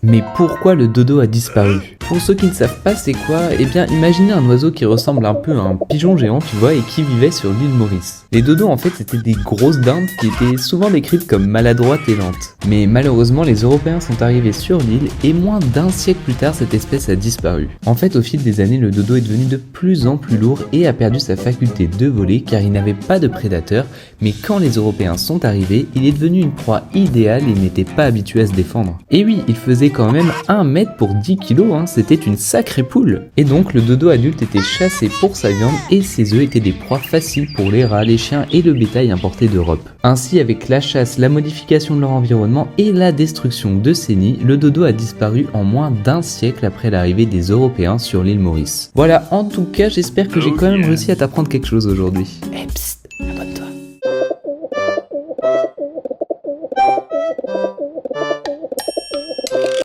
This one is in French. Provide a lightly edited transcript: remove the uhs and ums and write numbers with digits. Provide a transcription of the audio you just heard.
Mais pourquoi le dodo a disparu? Pour ceux qui ne savent pas c'est quoi, eh bien imaginez un oiseau qui ressemble un peu à un pigeon géant, tu vois, et qui vivait sur l'île Maurice. Les dodos en fait c'était des grosses dindes qui étaient souvent décrites comme maladroites et lentes. Mais malheureusement les Européens sont arrivés sur l'île et moins d'un siècle plus tard cette espèce a disparu. En fait au fil des années le dodo est devenu de plus en plus lourd et a perdu sa faculté de voler car il n'avait pas de prédateurs, mais quand les Européens sont arrivés, il est devenu une proie idéale et n'était pas habitué à se défendre. Et oui, il faisait quand même 1 mètre pour 10 kilos, c'était une sacrée poule. Et donc le dodo adulte était chassé pour sa viande et ses œufs étaient des proies faciles pour les rats, les chiens et le bétail importé d'Europe. Ainsi avec la chasse, la modification de leur environnement et la destruction de ces nids, le dodo a disparu en moins d'1 siècle après l'arrivée des Européens sur l'île Maurice. Voilà, en tout cas j'espère que j'ai quand même réussi à t'apprendre quelque chose aujourd'hui. Psst, abonne-toi.